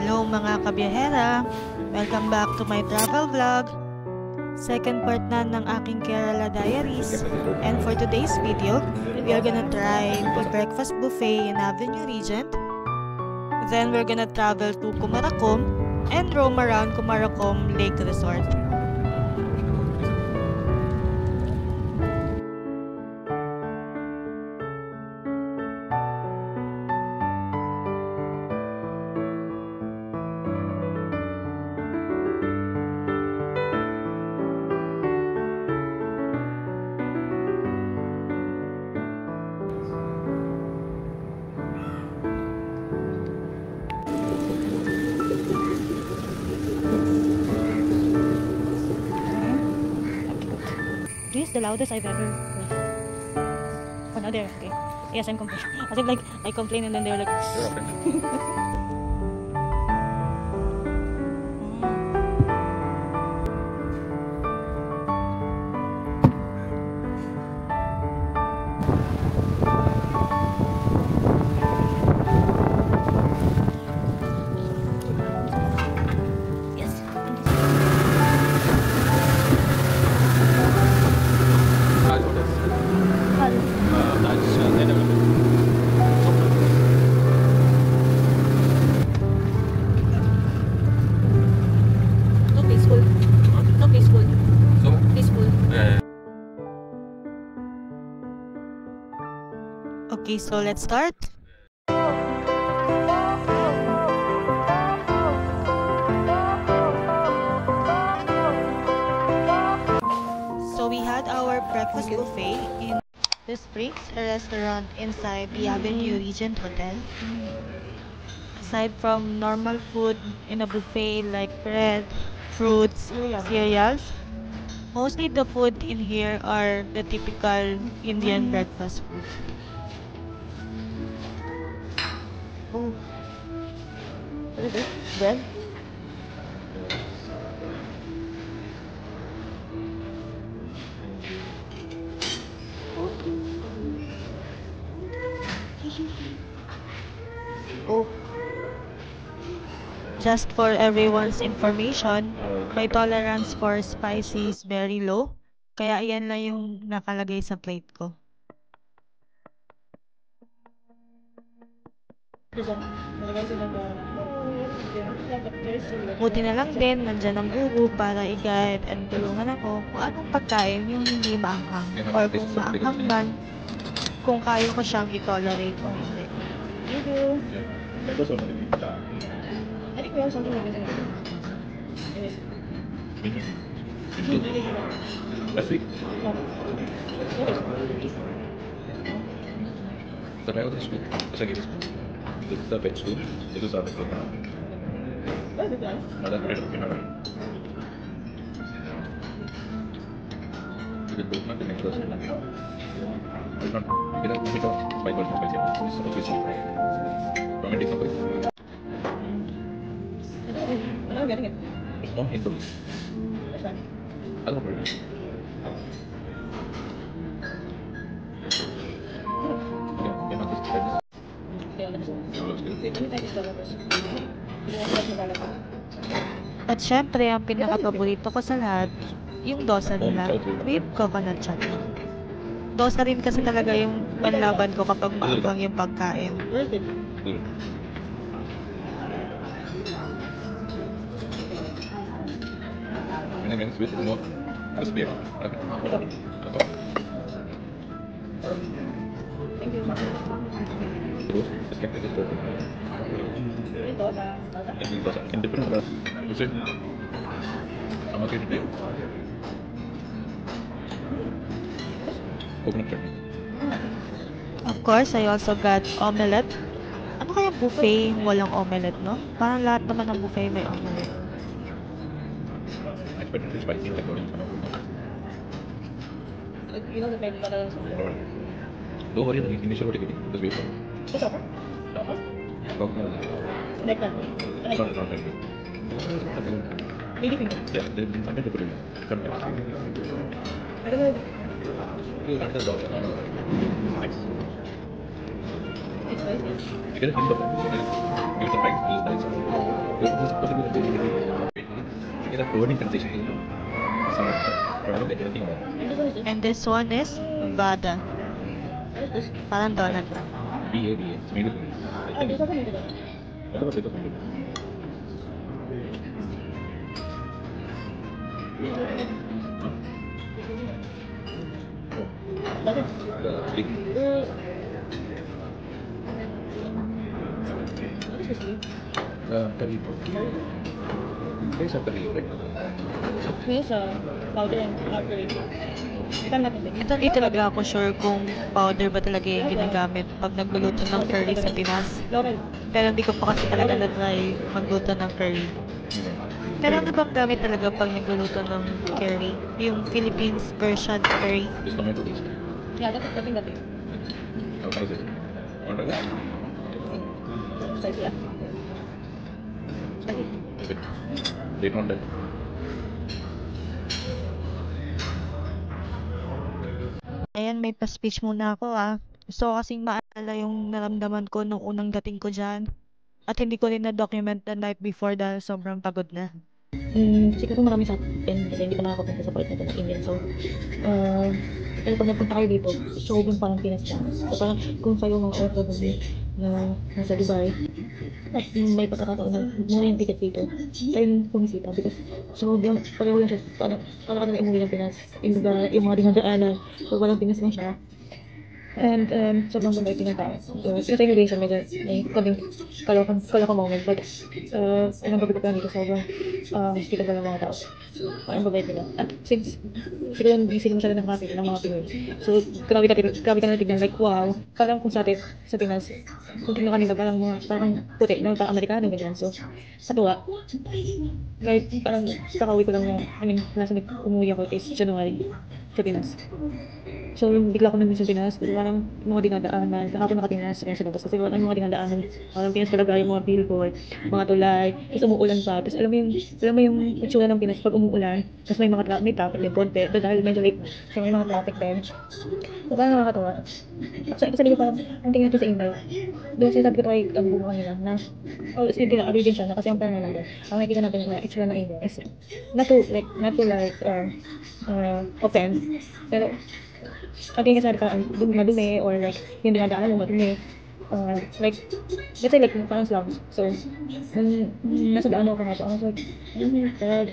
Hello mga kabiyahera! Welcome back to my travel vlog. Second part na ng aking Kerala Diaries. And for today's video, we are gonna try the breakfast buffet in Avenue Regent. Then we're gonna travel to Kumarakom and roam around Kumarakom Lake Resort. This is the loudest I've ever heard. Oh, no, there. Okay. Yes, I'm complaining. As if like I complain and then they're like. You're okay. Okay, so let's start. So we had our breakfast buffet in the Springs, a restaurant inside the Avenue Regent Hotel. Aside from normal food in a buffet like bread, fruits, cereals, mostly the food in here are the typical Indian breakfast food. Oh. What is it? Bread? Oh. Just for everyone's information, my tolerance for spicy is very low. Kaya yan lang yung nakalagay sa plate ko. Buti na lang din, nandyan ang bubu para i-guide and tulungan ako kung anong pagkain yung hindi maanghang. Or kung maanghang man, kung kaya ko siyang i-tolerate o hindi. Thank you! I think we have something like this. Last week? The guy with the scoop. It's like this. This is the pet scoop. This is the other scoop. What is it guys? That's great. You know. You can do not the next person. It's not. It has bit of spice or spicy. It's supposed to be sweet. Romantic something. I'm not getting it. It's not into it. That's fine. I don't know. Yeah, not this. At syempre, ang pinaka-paborito ko sa lahat, yung dosa nila with coconut chutney. Dosa rin kasi talaga yung panlaban ko kapag maabang yung pagkain. And then sweet is more crispy. Thank you. Just kept it this perfect. In different colors. You see? I'm okay today. Coconut chutney. Of course, I also got omelette. Ano kaya buffet walang omelette, no? Parang lahat naman ng buffet may omelette. I expected it spicy like orange. You know the flavor para sa Don't worry, the initial what you get. Just wait for it. It's okay. Coconut. Like that. It's not like that. Really finger. Yeah, they've been something to put in. I don't know. Nice. It's spicy. You get a hint of it. Give it a try. It's nice. There's possibility to get a coding transition. So, probably anything about And this one is Vada. Parang donut lang. BA. It's made it. I think. I thought it was made it. The big. Curry. There's a curry, right? Here's a powder and powder. Ikan natin din. Ito hindi talaga ako sure kung powder ba talaga yung ginagamit pag nagluluto ng curry sa Pinas. Laurel. Pero hindi ko pa kasi talaga na-try magluto ng curry. Pero ano bang gamit talaga pag nagluluto ng curry? Yung Philippines version curry? It's tomato paste. Yeah, that's something that is How is it? Alright. spicy. Yeah. Spicy. Is it? They don't that. Ayan, may pa-speech muna ako ah. Gusto ko kasing maalala yung naramdaman ko nung unang dating ko dyan. At hindi ko rin na-document the night before dahil sobrang pagod na. Siguro marami sa atin kasi hindi pa nakakapunta sa part na ito ng Indian. So, pero pag napunta kayo dito, sobrang parang Pinas siya. So, parang kung kayo mga OFW na nasa Dubai, at may pagkakataon na muna yung ticket dito, tayo pumisita because sobrang pareho lang siya. Parang ka na umuwi ng Pinas. Yung mga dinadaanan, pag walang Pinas lang siya. And sobrang mabait din ang tao. So, sa immigration, medyo may konting kaloko moment. But, ilang gabi ko pa dito, sobrang hospitable ng mga tao. Parang mabait nila. At since, siguro busy naman siya ng mga Pinoy. So, grabe ka na tignan. Like, wow. Parang kung sa atin, sa Pinas, kung tignan kanila, parang puti, na parang Amerikano, ganyan. So, natuwa. Like, parang kakauwi ko lang na, nasa umuwi ako is January sa Pinas. So, bigla ko nandun sa Pinas, parang mga dinadaanan, kahapon nakapinas, kaya sa labas, kasi parang mga dinadaanan, parang Pinas talaga yung mga billboard, mga tulay, tapos umuulan pa, tapos alam mo yung itsura ng Pinas pag umuulan, tapos may traffic din, konti, dahil medyo late, so may mga traffic din. So, parang nakakatawa. Kasi ko parang, ang tingin ko sa email, doon sinasabi ko tayo ang bumo kanila, na, agree din siya, na kasi ang plan na lang doon, ang nakikita natin na itsura ng email is, not to offend, pero, ang tingin sa ka madumi or like yung dinadaanan mo madumi. Like, let's say like parang slums. So, nasa daan ako nga po, I was like, oh my God.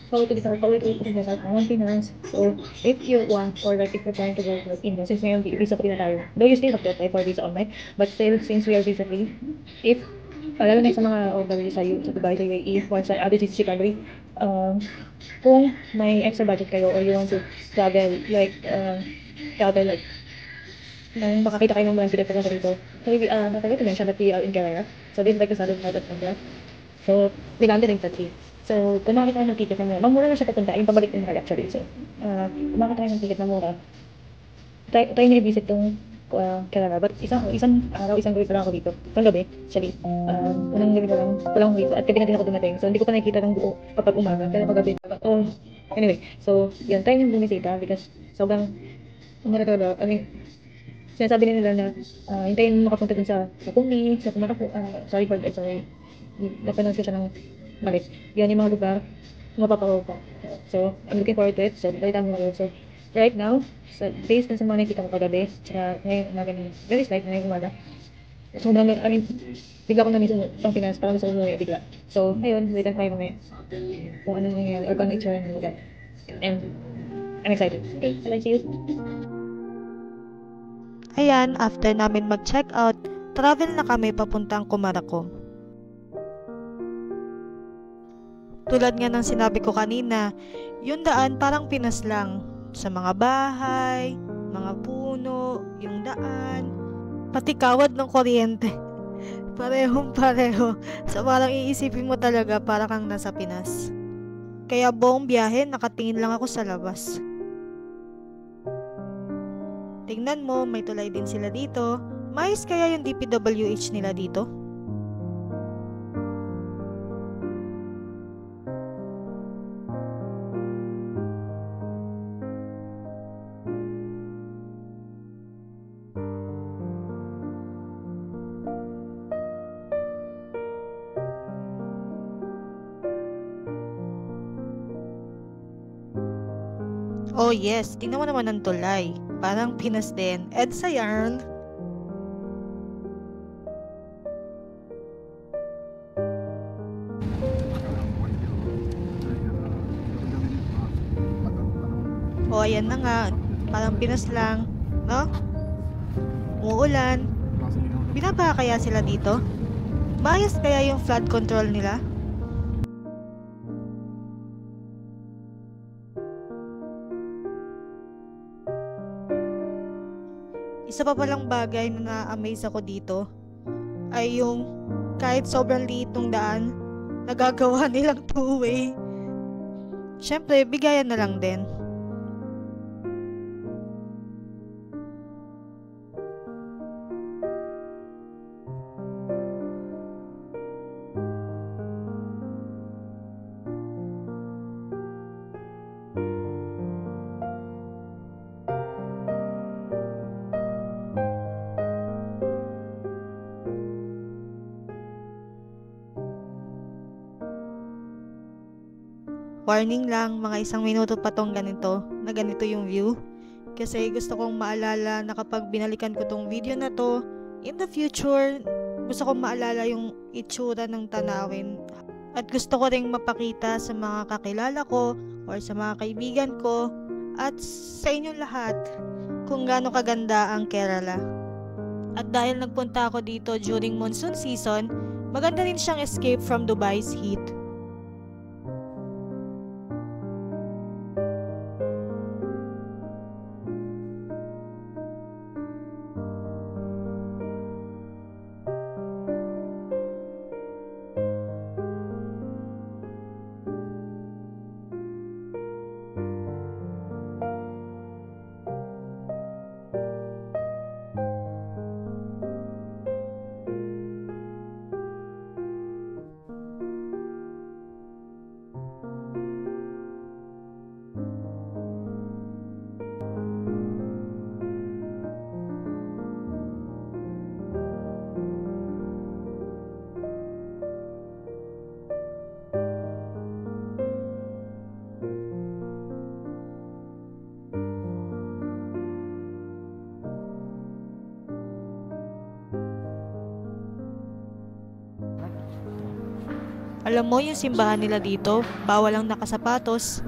Paulit ko din sa one Pinas. So, if you want or like if you're trying to go to like India, since ngayon visa free na tayo, though you still have to apply for visa online, but still since we are visa free, if lalo na sa mga OFW sa Dubai, sa UAE, or sa other cities country, kung may extra budget kayo or you want to travel like nang makakita kayo ng mga pinagpunta sa dito. So, nakakita din siya na PR in Kerala. So, this is like the southern part of India. So, bigante din sa trip. So, kung makakita kayo ng ticket na mura, mamura na siya papunta, yung pabalik din actually. So, kung makakita kayo ng ticket na mura, try nyo i-visit tong Kerala. But isang araw, isang gabi pa lang ako dito. Isang gabi, actually. Unang gabi pa lang ako dito. At gabi na din ako dumating. So, hindi ko pa nakikita ng buo kapag umaga. Pero pag-gabi pa. Anyway, so, yun. Try nyo bumisita because sobrang, talaga, sinasabi nila na hintayin makapunta dun sa Pumi, sa Kumarapo, sorry, napronounce ko siya ng mali. Yan yung mga lugar mapapawaw ka. So, I'm looking forward to it. So, very time mo so, right now, so, based na sa mga nakikita ko kagabi, tsaka ngayon umaga ng very slight na ngayong umaga. So, bigla ko na-miss ang Pinas, parang gusto ko na bigla. So, ayun, wait and try mamaya kung ano nangyayari, or kung ano itsura ng lugar. And, I'm excited. Okay, I'll see you. Ayan, after namin mag-check out, travel na kami papuntang Kumarakom. Tulad nga ng sinabi ko kanina, yung daan parang Pinas lang. Sa mga bahay, mga puno, yung daan, pati kawad ng kuryente. Parehong pareho. So parang iisipin mo talaga para kang nasa Pinas. Kaya buong biyahe nakatingin lang ako sa labas. Tingnan mo, may tulay din sila dito. Mais kaya yung DPWH nila dito? Oh yes, tingnan mo naman ang tulay. Parang Pinas din. EDSA yarn. Oh, ayan na nga. Parang Pinas lang. No? Umuulan. Binabaha kaya sila dito? Maayos kaya yung flood control nila? Isa pa palang bagay na na-amaze ako dito ay yung kahit sobrang liit ng daan, nagagawa nilang two-way. Siyempre, bigayan na lang din. Warning lang, mga 1 minuto pa tong ganito, na ganito yung view. Kasi gusto kong maalala na kapag binalikan ko tong video na to, in the future, gusto kong maalala yung itsura ng tanawin. At gusto ko ring mapakita sa mga kakilala ko, or sa mga kaibigan ko, at sa inyong lahat, kung gaano kaganda ang Kerala. At dahil nagpunta ako dito during monsoon season, maganda rin siyang escape from Dubai's heat. Alam mo yung simbahan nila dito, bawal ang nakasapatos.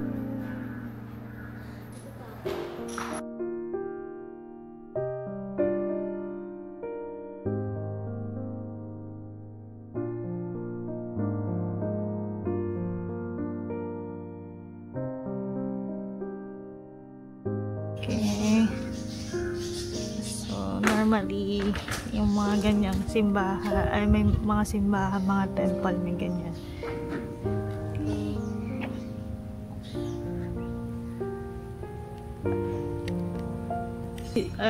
Okay. So, normally, yung mga ganyang simbahan, ay may mga simbahan, mga temple, may ganyan.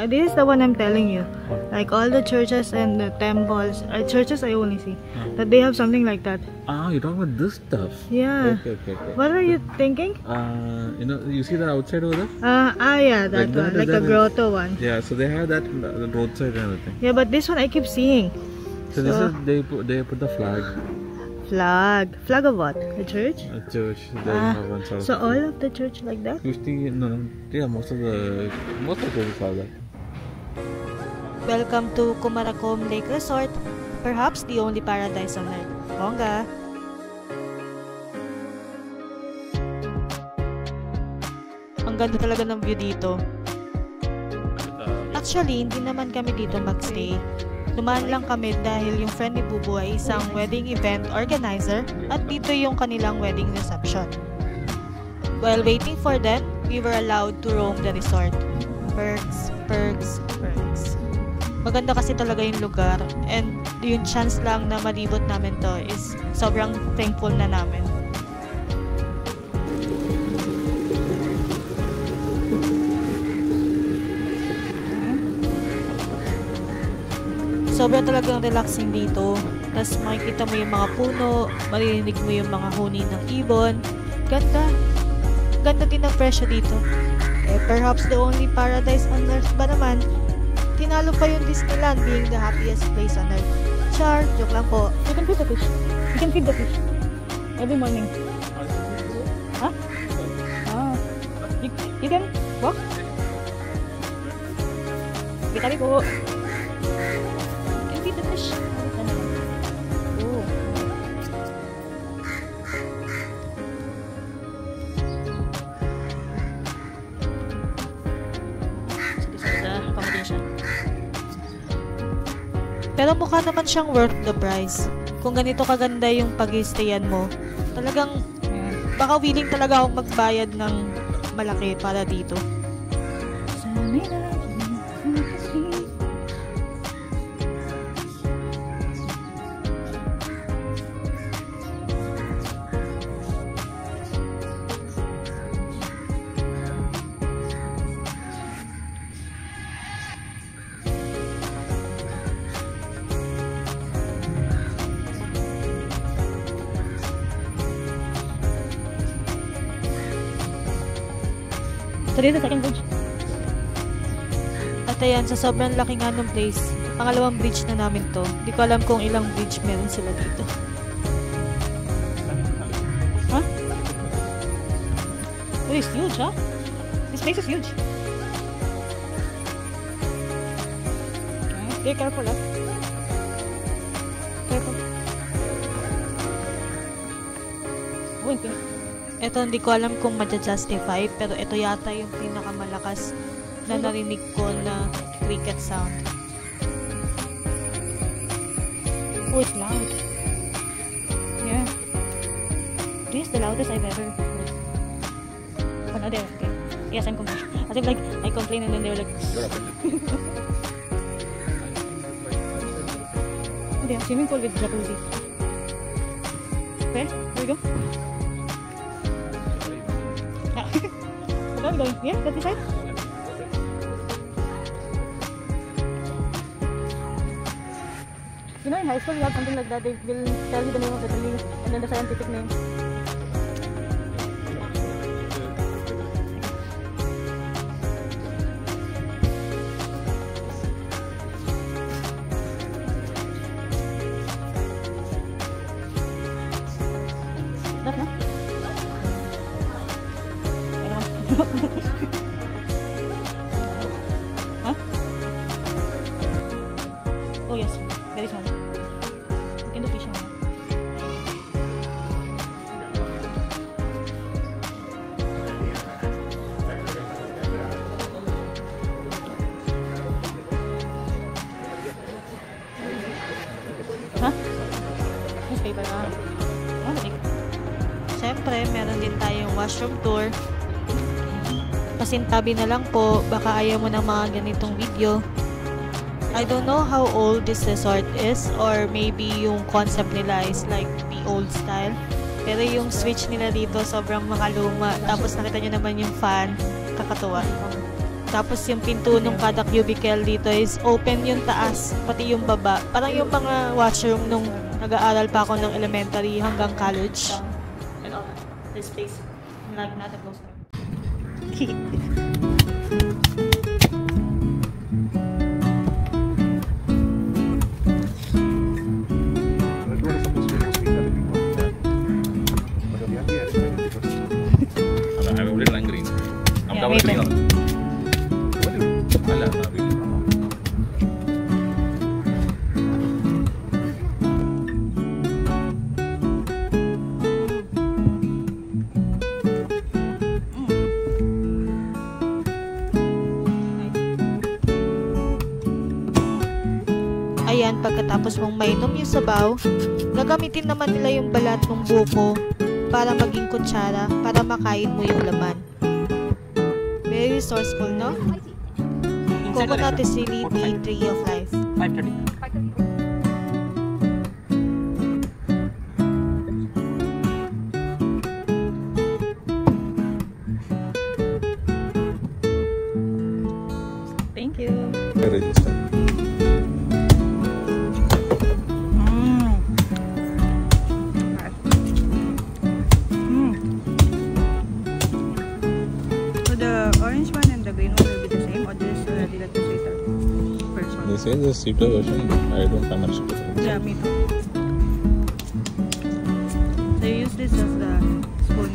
This is the one I'm telling you. Like all the churches and the temples, churches I only see, that they have something like that. Ah, you're talking about this stuff? Yeah. Okay. What are you thinking? You see that outside over there? Yeah, that Like one, that, like that a is- grotto one. Yeah, so they have that the roadside and everything. Yeah, but this one I keep seeing. So this is they put the flag, Flag of what? The church? a church. They have one sort of. So all of the church like that? Usually, no, yeah, most of the churches have that. Welcome to Kumarakom Lake Resort, perhaps the only paradise on earth. Bongga! Ang ganda talaga ng view dito. Actually, hindi naman kami dito magstay. Dumaan lang kami dahil yung friend ni Bubu ay isang wedding event organizer at dito yung kanilang wedding reception. While waiting for them, we were allowed to roam the resort. Perks. Maganda kasi talaga yung lugar and yung chance lang na malibot namin to is sobrang thankful na namin. Sobra talagang relaxing dito. Tapos makikita mo yung mga puno, maririnig mo yung mga huni ng ibon. Ganda. Ganda din ang presyo dito. Perhaps the only paradise on earth ba naman? Tinalo pa yung Disneyland being the happiest place on earth. Char, joke lang po. You can feed the fish. You can feed the fish. Every morning. Huh? Ah. You can walk. Bitabi po. You can feed the fish. Oh. So this is the accommodation. Pero mukha naman siyang worth the price. Kung ganito kaganda yung pag-i-stayan mo, talagang baka willing talaga akong magbayad ng malaki para dito. So this is the second bridge. At ayan, sa sobrang laki nga ng place, pangalawang bridge na namin to. Di ko alam kung ilang bridge meron sila dito. Huh? Oh, it's huge, huh? This place is huge. Okay, be careful, huh? Careful. Oh, okay. Ito, hindi ko alam kung ma-justify, pero ito yata yung pinakamalakas na narinig ko na cricket sound. Oh, it's loud. Yeah. This is the loudest I've ever heard. Oh, no, there. Okay. Yes, I'm complaining. As if like, I complain and then they're like... You're offended. Oh, they have swimming pool with jacuzzi. Okay, here we go. Where are we going? Here? That side? You know, in high school, we have something like that. They will tell you the name of the tree and then the scientific name. That, no? Huh? Oh yes, there is one. You can do fishing now. Huh? Newspaper, oh, the big. Siyempre, meron din tayong washroom tour. Pasintabi na lang po, baka ayaw mo ng mga ganitong video. I don't know how old this resort is, or maybe yung concept nila is like the old style. Pero yung switch nila dito sobrang makaluma. Tapos nakita nyo naman yung fan, kakatuwa. Tapos yung pinto nung kada cubicle dito is open yung taas, pati yung baba. Parang yung mga washroom nung nag-aaral pa ako ng elementary hanggang college. And all this place, like not a close. I'm already angry. I'm Yeah, double wait, green. wait. What do you? Ayan, pagkatapos mong mainom yung sabaw, gagamitin naman nila yung balat ng buko para maging kutsara para makain mo yung laman. Very resourceful, no? Coconut is really the tree of life. 5:30. Thank you. Register. So the orange one and the green one will be the same, or this already like the sweeter first one? This is the sweeter version. I don't find much difference. Yeah, me too. So you use this as the spoon.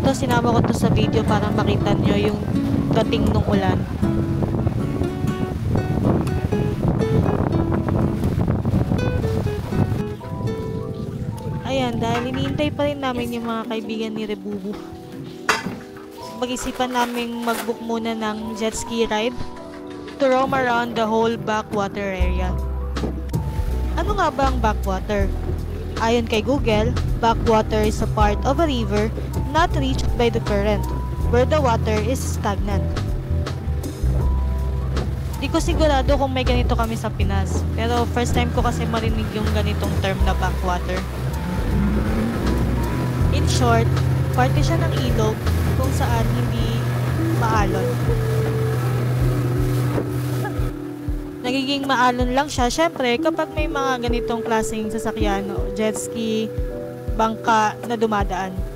Ito, sinama ko to sa video para makita nyo yung dating ng ulan. Ayan, dahil iniintay pa rin namin yung mga kaibigan ni Rebubu. Mag-isipan namin mag-book muna ng jet ski ride to roam around the whole backwater area. Ano nga ba ang backwater? Ayon kay Google, backwater is a part of a river not reached by the current, where the water is stagnant. Di ko sigurado kung may ganito kami sa Pinas, pero first time ko kasi marinig yung ganitong term na backwater. In short, parte siya ng ilog kung saan hindi maalon. Nagiging maalon lang siya, syempre, kapag may mga ganitong klaseng sasakyan o jet ski, bangka na dumadaan.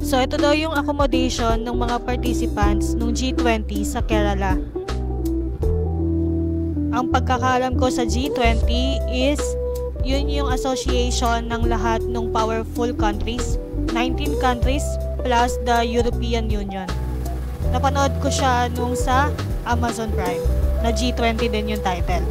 So, ito daw yung accommodation ng mga participants ng G20 sa Kerala. Ang pagkakalam ko sa G20 is yun yung association ng lahat ng powerful countries, 19 countries plus the European Union. Napanood ko siya nung sa Amazon Prime na G20 din yung title.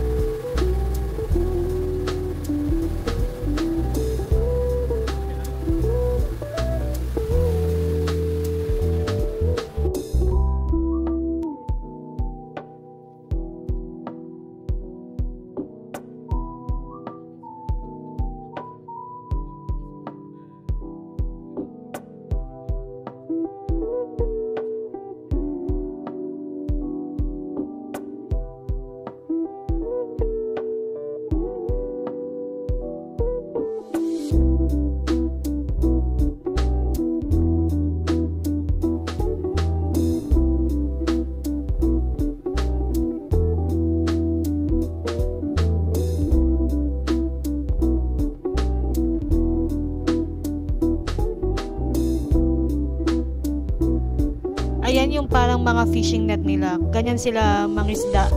Ayan yung parang mga fishing net nila. Ganyan sila mangisda.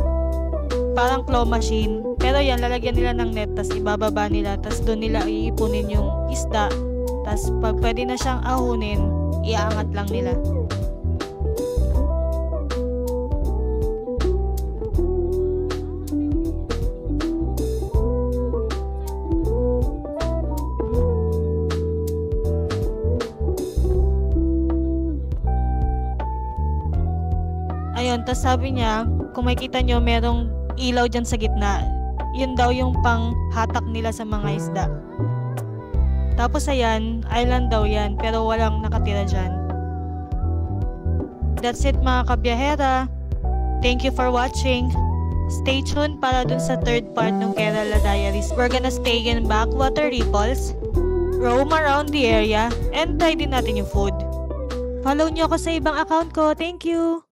Parang claw machine. Pero yan, lalagyan nila ng net, tas ibababa nila, tas doon nila iipunin yung isda. Tas pag pwede na siyang ahunin, iaangat lang nila. Ayun, tas sabi niya, kung makikita nyo, merong ilaw dyan sa gitna. Yun daw yung pang hatak nila sa mga isda. Tapos ayan, island daw yan, pero walang nakatira dyan. That's it mga kabiyahera. Thank you for watching. Stay tuned para dun sa third part ng Kerala Diaries. We're gonna stay in backwater ripples, roam around the area, and try din natin yung food. Follow nyo ako sa ibang account ko. Thank you!